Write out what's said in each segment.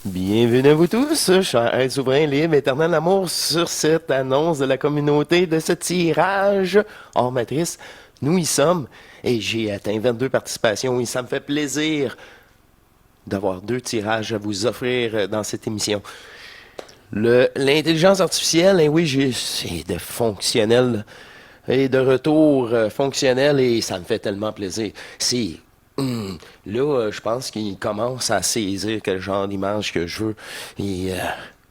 Bienvenue à vous tous, chers êtres souverains libres, éternel amour, sur cette annonce de la communauté de ce tirage hors matrice. Nous y sommes et j'ai atteint 22 participations et ça me fait plaisir d'avoir 2 tirages à vous offrir dans cette émission. L'intelligence artificielle, et oui, c'est de fonctionnel et de retour fonctionnel et ça me fait tellement plaisir. Là, je pense qu'il commence à saisir quel genre d'image que je veux. Et,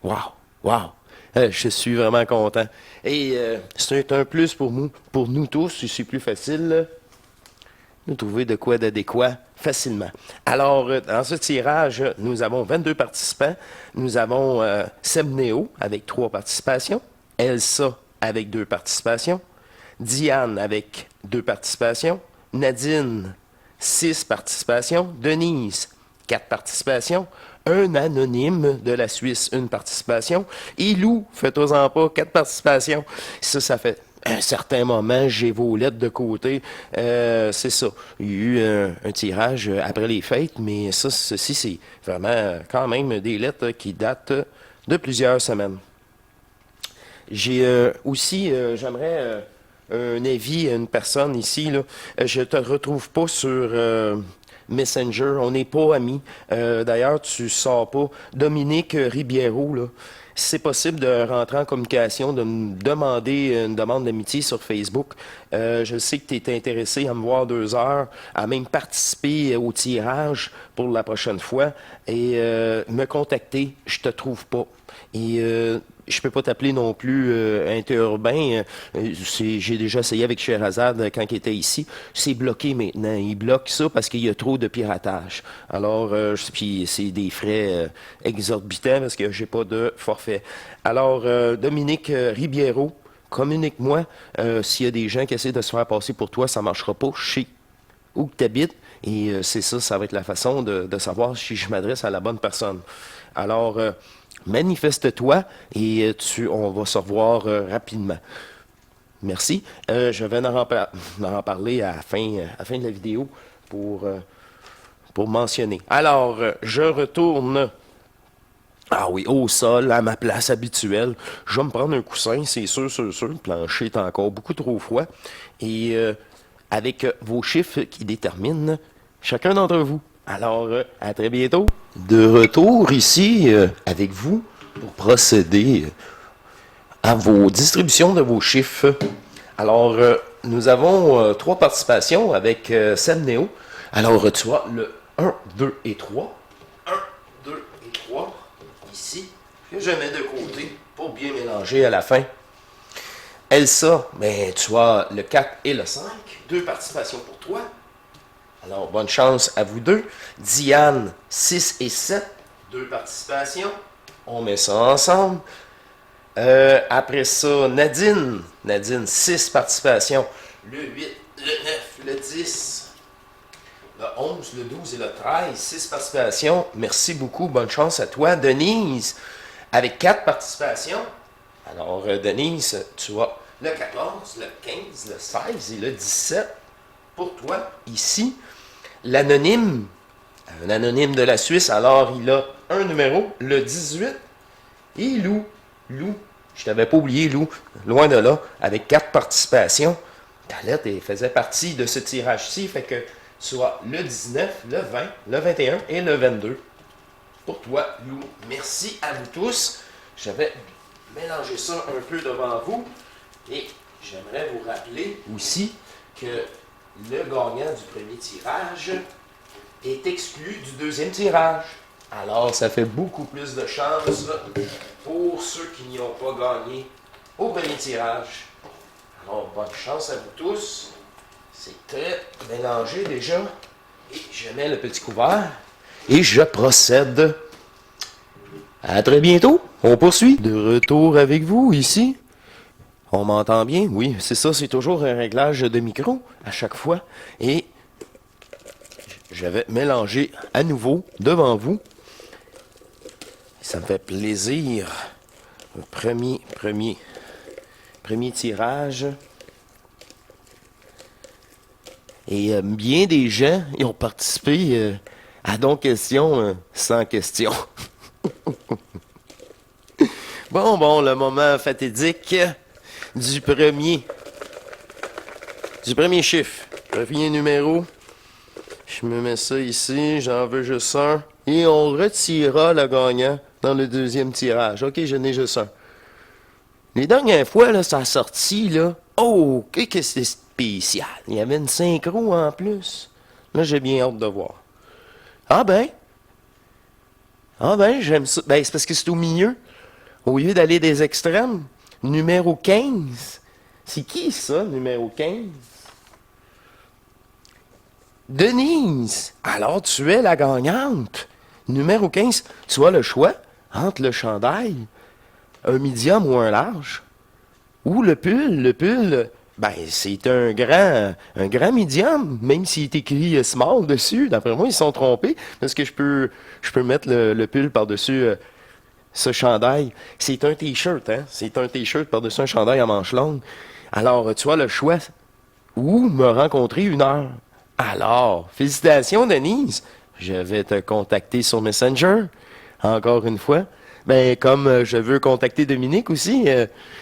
wow, wow. Je suis vraiment content. Et c'est un plus pour nous tous. C'est plus facile de trouver de quoi d'adéquat facilement. Alors, dans ce tirage, nous avons 22 participants. Nous avons Seb Néo avec 3 participations, Elsa avec 2 participations, Diane avec 2 participations, Nadine 6 participations, Denise 4 participations, un anonyme de la Suisse 1 participation, et Lou, faites-en pas, 4 participations. Ça fait un certain moment, j'ai vos lettres de côté. C'est ça. Il y a eu un tirage après les fêtes, mais ceci, c'est vraiment quand même des lettres qui datent de plusieurs semaines. J'ai aussi, j'aimerais un avis à une personne ici. Là. Je te retrouve pas sur Messenger. On n'est pas amis. D'ailleurs, tu sors pas. Dominique Ribiero, là. Si c'est possible de rentrer en communication, de me demander une demande d'amitié sur Facebook. Je sais que tu es intéressé à me voir 2 heures, à même participer au tirage pour la prochaine fois et me contacter. Je te trouve pas. Et je peux pas t'appeler non plus interurbain. J'ai déjà essayé avec Sherazade quand il était ici. C'est bloqué maintenant. Il bloque ça parce qu'il y a trop de piratage. Alors, puis c'est des frais exorbitants parce que j'ai pas de forfait. Alors, Dominique Ribiero, communique-moi s'il y a des gens qui essaient de se faire passer pour toi, ça marchera pas. Je sais où tu habites. Et c'est ça, ça va être la façon de savoir si je m'adresse à la bonne personne. Alors, manifeste-toi et on va se revoir rapidement. Merci. Je vais en parler à la fin de la vidéo pour mentionner. Alors, je retourne. Ah oui, au sol, à ma place habituelle. Je vais me prendre un coussin, c'est sûr, sûr, sûr. Le plancher est encore beaucoup trop froid. Et avec vos chiffres qui déterminent chacun d'entre vous. Alors, à très bientôt. De retour ici avec vous pour procéder à vos distributions de vos chiffres. Alors, nous avons 3 participations avec Seb Néo. Alors, tu vois le 1, 2 et 3. 1, 2 et 3 ici, que je mets de côté pour bien mélanger à la fin. Elsa, ben, tu as le 4 et le 5. 2 participations pour toi. Alors, bonne chance à vous deux. Diane, 6 et 7. 2 participations. On met ça ensemble. Après ça, Nadine. Nadine, 6 participations. Le 8, le 9, le 10, le 11, le 12 et le 13. 6 participations. Merci beaucoup. Bonne chance à toi. Denise, avec 4 participations. Alors, Denise, tu as le 14, le 15, le 16 et le 17 pour toi ici. L'anonyme, un anonyme de la Suisse, alors il a un numéro, le 18. Et Lou, je t'avais pas oublié, Lou, loin de là, avec 4 participations. Ta lettre faisait partie de ce tirage-ci, fait que tu as le 19, le 20, le 21 et le 22. Pour toi, Lou, merci à vous tous. J'avais mélangé ça un peu devant vous. Et j'aimerais vous rappeler aussi que le gagnant du premier tirage est exclu du deuxième tirage. Alors, ça fait beaucoup plus de chances pour ceux qui n'y ont pas gagné au premier tirage. Alors, bonne chance à vous tous. C'est très mélangé déjà. Et je mets le petit couvert et je procède. À très bientôt. On poursuit. De retour avec vous ici. On m'entend bien? Oui, c'est ça, c'est toujours un réglage de micro à chaque fois. Et je vais mélanger à nouveau devant vous. Ça me fait plaisir. Le premier tirage. Et bien des gens y ont participé à donc question sans question. Bon, le moment fatidique du premier, du premier chiffre. Premier numéro. Je me mets ça ici, j'en veux juste un. Et on retirera le gagnant dans le deuxième tirage. OK, je n'ai juste un. Les dernières fois, là, ça a sorti, là. Oh, qu'est-ce que c'est spécial. Il y avait une synchro en plus. Là, j'ai bien hâte de voir. Ah ben. Ah ben, j'aime ça. Ben, c'est parce que c'est au milieu. Au lieu d'aller des extrêmes. Numéro 15. C'est qui ça, numéro 15? Denise, alors tu es la gagnante. Numéro 15, tu as le choix entre le chandail, un médium ou un large, ou le pull. Le pull, ben, c'est un grand médium, même s'il est écrit small dessus. D'après moi, ils se sont trompés, parce que je peux mettre le pull par-dessus ce chandail. C'est un T-shirt, hein? C'est un T-shirt par-dessus un chandail à manches longues. Alors, tu as le choix ou me rencontrer une heure. Alors, félicitations, Denise. Je vais te contacter sur Messenger, encore une fois. Ben, comme je veux contacter Dominique aussi,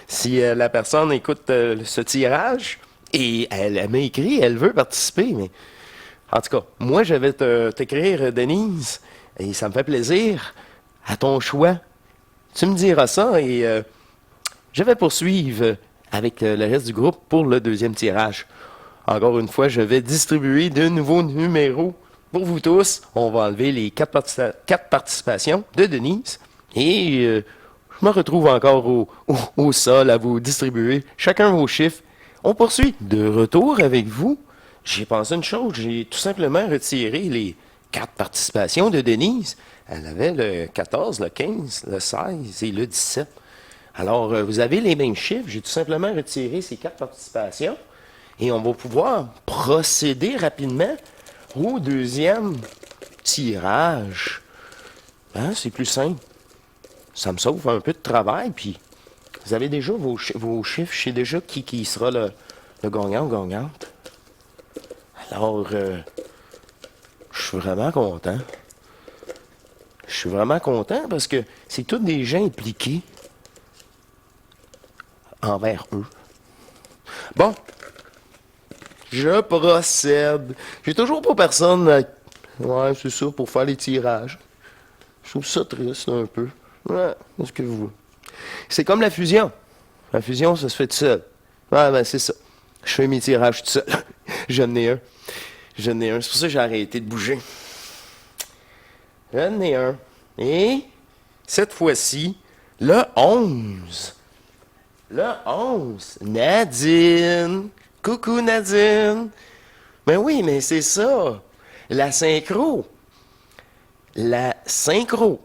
si la personne écoute ce tirage et elle m'a écrit, elle veut participer, mais en tout cas, moi, je vais t'écrire, Denise, et ça me fait plaisir, à ton choix. Tu me diras ça et je vais poursuivre avec le reste du groupe pour le deuxième tirage. Encore une fois, je vais distribuer de nouveaux numéros pour vous tous. On va enlever les quatre participations de Denise. Et je me retrouve encore au sol à vous distribuer chacun vos chiffres. On poursuit. De retour avec vous, j'ai pensé une chose. J'ai tout simplement retiré les quatre participations de Denise. Elle avait le 14, le 15, le 16 et le 17. Alors, vous avez les mêmes chiffres. J'ai tout simplement retiré ces quatre participations. Et on va pouvoir procéder rapidement au deuxième tirage. Hein, c'est plus simple. Ça me sauve un peu de travail, puis vous avez déjà vos chiffres. Je sais déjà qui sera le gagnant ou gagnante. Alors, je suis vraiment content. Je suis vraiment content parce que c'est tous des gens impliqués envers eux. Bon, je procède. J'ai toujours pas personne. Ouais, c'est ça, pour faire les tirages. Je trouve ça triste un peu. Ouais, est-ce que vous. C'est comme la fusion. La fusion, ça se fait tout seul. Ouais, ben c'est ça. Je fais mes tirages tout seul. J'en ai un. J'en ai un. C'est pour ça que j'ai arrêté de bouger. J'en ai un. Et cette fois-ci, le 11. Le 11. Nadine. Coucou Nadine. Ben oui, mais c'est ça. La synchro. La synchro.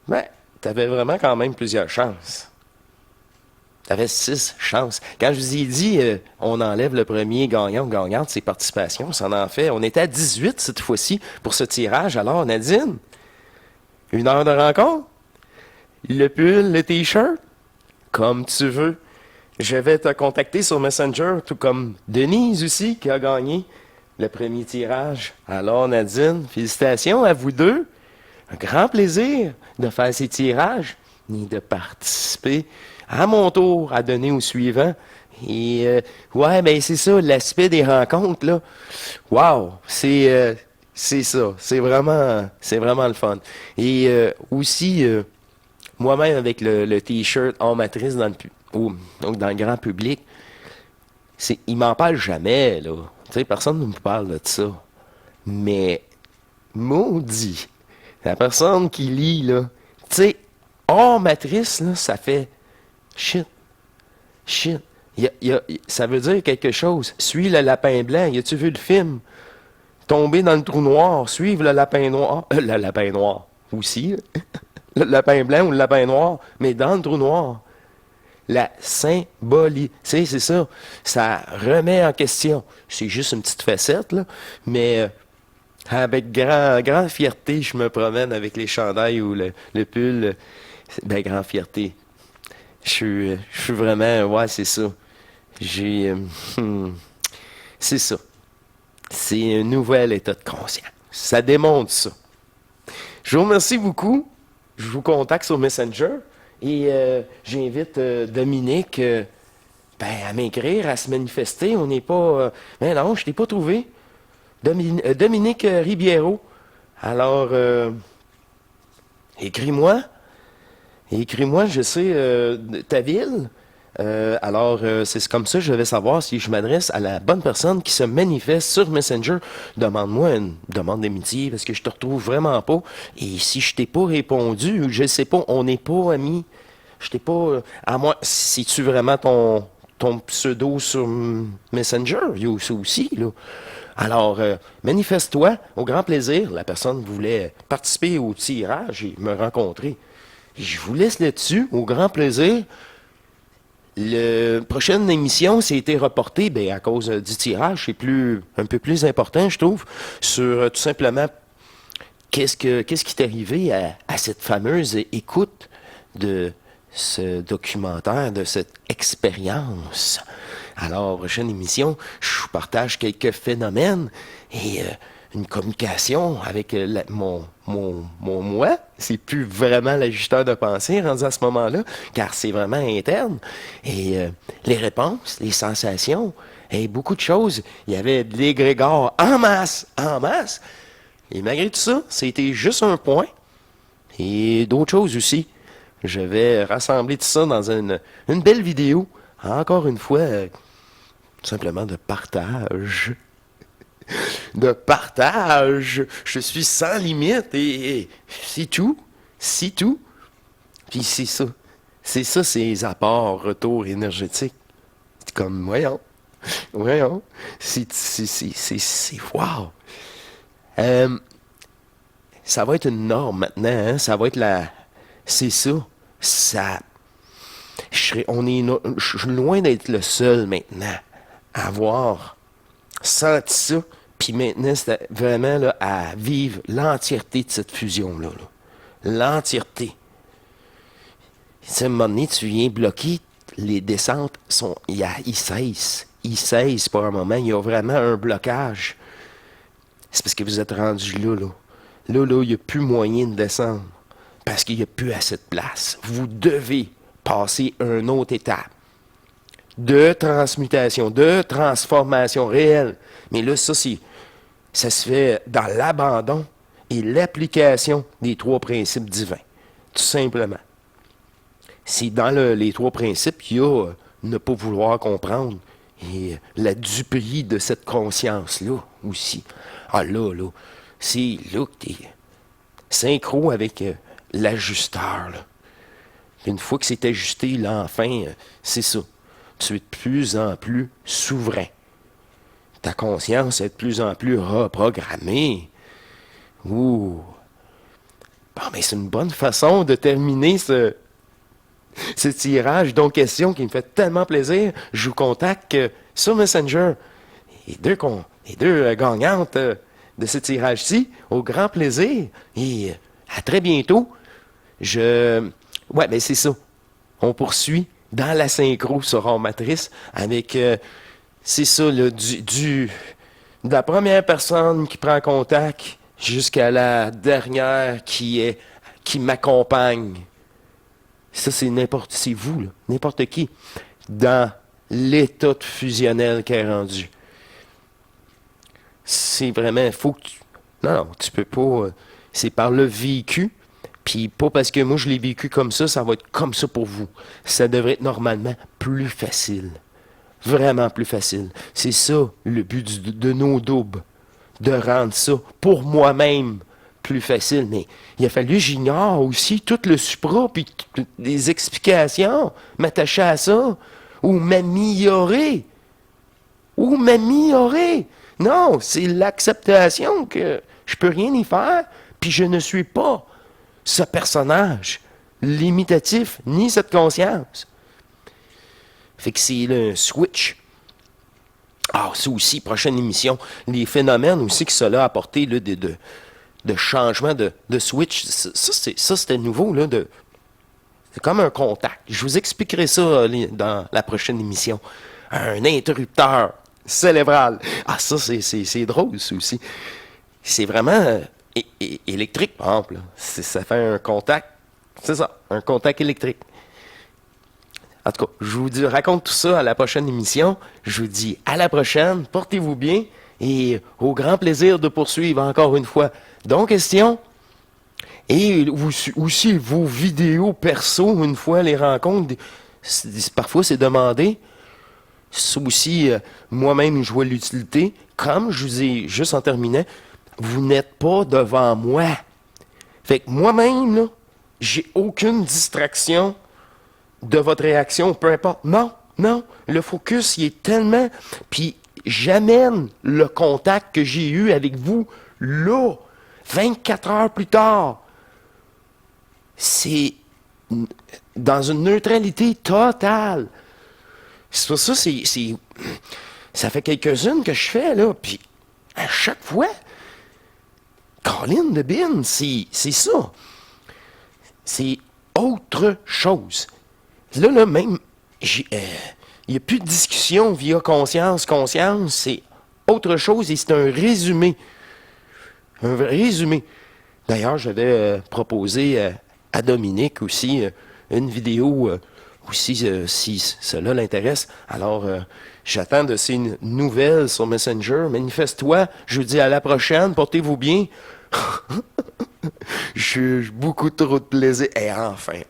Ben, t'avais vraiment quand même plusieurs chances. T'avais 6 chances. Quand je vous ai dit, on enlève le premier gagnant ou gagnante de ses participations, ça en fait. On était à 18 cette fois-ci pour ce tirage. Alors, Nadine, 1 heure de rencontre, le pull, le t-shirt, comme tu veux. Je vais te contacter sur Messenger, tout comme Denise aussi, qui a gagné le premier tirage. Alors, Nadine, félicitations à vous deux. Un grand plaisir de faire ces tirages et de participer à mon tour à donner au suivant. Et ouais, ben c'est ça, l'aspect des rencontres, là. Wow! C'est ça. C'est vraiment le fun. Et aussi, moi-même avec le t-shirt en matrice donc dans le grand public, il m'en parle jamais, là. Tu sais, personne ne me parle de ça. Mais, maudit, la personne qui lit, là, tu sais, hors matrice, là, ça fait shit. Ça veut dire quelque chose. Suis le lapin blanc. Y a-tu vu le film? Tomber dans le trou noir, suivre le lapin noir. Le lapin noir aussi. Le lapin blanc ou le lapin noir, mais dans le trou noir. La symbolique. C'est ça. Ça remet en question. C'est juste une petite facette, là. Mais avec grande fierté, je me promène avec les chandails ou le pull. Ben, grande fierté. Je suis vraiment. Ouais, c'est ça. C'est ça. C'est un nouvel état de conscience. Ça démontre ça. Je vous remercie beaucoup. Je vous contacte sur Messenger et j'invite Dominique à m'écrire, à se manifester. On n'est pas... mais non, je ne t'ai pas trouvé. Dominique Ribiero. Alors, écris-moi. Écris-moi, je sais ta ville. C'est comme ça que je vais savoir si je m'adresse à la bonne personne qui se manifeste sur Messenger. Demande-moi une demande d'amitié parce que je te retrouve vraiment pas. Et si je t'ai pas répondu, je sais pas, on n'est pas amis. Je t'ai pas. À moi, si tu vraiment ton pseudo sur Messenger, il y a ça aussi, là. Alors, manifeste-toi, au grand plaisir. La personne voulait participer au tirage et me rencontrer. Je vous laisse là-dessus, au grand plaisir. La prochaine émission, ça a été reporté à cause du tirage. C'est un peu plus important, je trouve, sur tout simplement qu'est-ce qui est arrivé à cette fameuse écoute de ce documentaire, de cette expérience. Alors, prochaine émission, je vous partage quelques phénomènes et une communication avec mon moi. C'est plus vraiment l'ajusteur de pensée rendu à ce moment-là, car c'est vraiment interne. Et les réponses, les sensations, et beaucoup de choses. Il y avait de l'égrégore en masse, en masse. Et malgré tout ça, c'était juste un point. Et d'autres choses aussi. Je vais rassembler tout ça dans une belle vidéo. Encore une fois, tout simplement de partage. De partage. Je suis sans limite et c'est tout. C'est tout. Puis c'est ça. C'est ça, ces apports, retours énergétiques. C'est comme, voyons. Voyons. C'est wow. Ça va être une norme maintenant, hein? Ça va être c'est ça. Je suis loin d'être le seul maintenant à avoir senti ça. Puis maintenant, c'est vraiment là, à vivre l'entièreté de cette fusion-là. Là. L'entièreté. À un moment donné, tu viens bloquer, les descentes ils cessent. Ils cessent pour un moment. Il y a vraiment un blocage. C'est parce que vous êtes rendu là. Là, il n'y a plus moyen de descendre. Parce qu'il n'y a plus assez de place. Vous devez passer une autre étape de transmutation, de transformation réelle. Mais là, ça se fait dans l'abandon et l'application des 3 principes divins. Tout simplement. C'est dans les 3 principes qu'il y a ne pas vouloir comprendre et la duperie de cette conscience-là aussi. Ah là, c'est là que tu es synchro avec l'ajusteur. Là. Une fois que c'est ajusté, là, enfin, c'est ça. Tu es de plus en plus souverain. Ta conscience est de plus en plus reprogrammée. Ouh! Bon, mais c'est une bonne façon de terminer ce tirage donc question qui me fait tellement plaisir. Je vous contacte sur Messenger. Les deux gagnantes de ce tirage-ci, au grand plaisir. Et à très bientôt. Ouais, c'est ça. On poursuit dans la synchro sur Hors Matrice avec, c'est ça, là, de la première personne qui prend contact jusqu'à la dernière qui m'accompagne. Ça, c'est vous, là, n'importe qui, dans l'état fusionnel qui est rendu. C'est vraiment, faut que non, tu peux pas, c'est par le vécu. Puis pas parce que moi je l'ai vécu comme ça va être comme ça pour vous. Ça devrait être normalement plus facile. Vraiment plus facile. C'est ça le but de nos doubles. De rendre ça pour moi-même plus facile. Mais il a fallu que j'ignore aussi tout le supra, puis les explications, m'attacher à ça, ou m'améliorer. Non, c'est l'acceptation que je peux rien y faire, puis je ne suis pas ce personnage limitatif, ni cette conscience. Fait que c'est le switch. Ah, c'est aussi, prochaine émission, les phénomènes aussi que cela a apporté là, de changement de switch. Ça, c'était nouveau. Là, c'est comme un contact. Je vous expliquerai ça dans la prochaine émission. Un interrupteur cérébral. Ah, ça, c'est drôle, ça aussi. C'est vraiment électrique, par exemple. Là. Ça fait un contact. C'est ça, un contact électrique. En tout cas, je vous raconte tout ça à la prochaine émission. Je vous dis à la prochaine. Portez-vous bien et au grand plaisir de poursuivre encore une fois. Donc, question. Et aussi vos vidéos perso, une fois les rencontres, parfois c'est demandé. Ça aussi, moi-même, je vois l'utilité. Comme je vous ai juste en terminant, vous n'êtes pas devant moi. Fait que moi-même, là, j'ai aucune distraction de votre réaction, peu importe. Non, non, le focus, il est tellement... Puis j'amène le contact que j'ai eu avec vous là, 24 heures plus tard. C'est dans une neutralité totale. C'est pour ça, ça fait quelques-unes que je fais, là, puis à chaque fois, Colin de Bin, c'est ça. C'est autre chose. Là, même, il n'y a plus de discussion via conscience, c'est autre chose et c'est un résumé. Un vrai résumé. D'ailleurs, j'avais proposé à Dominique aussi une vidéo aussi, si cela l'intéresse. Alors, j'attends de ces nouvelles sur Messenger. Manifeste-toi. Je vous dis à la prochaine. Portez-vous bien. J'ai beaucoup trop de plaisir. Et enfin.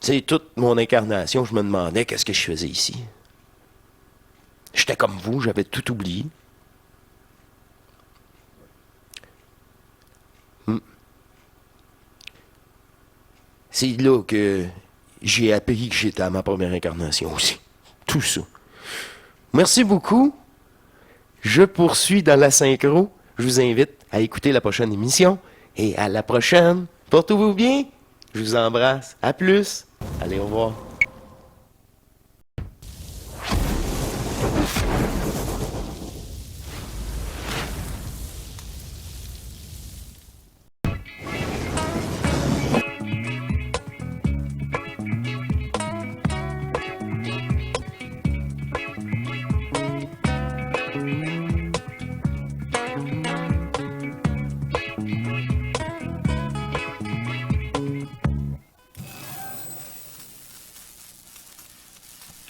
Tu sais, toute mon incarnation, je me demandais qu'est-ce que je faisais ici. J'étais comme vous, j'avais tout oublié. C'est là que j'ai appris que j'étais à ma première incarnation aussi. Tout ça. Merci beaucoup. Je poursuis dans la synchro. Je vous invite à écouter la prochaine émission. Et à la prochaine. Portez-vous bien. Je vous embrasse. À plus. Allez, au revoir.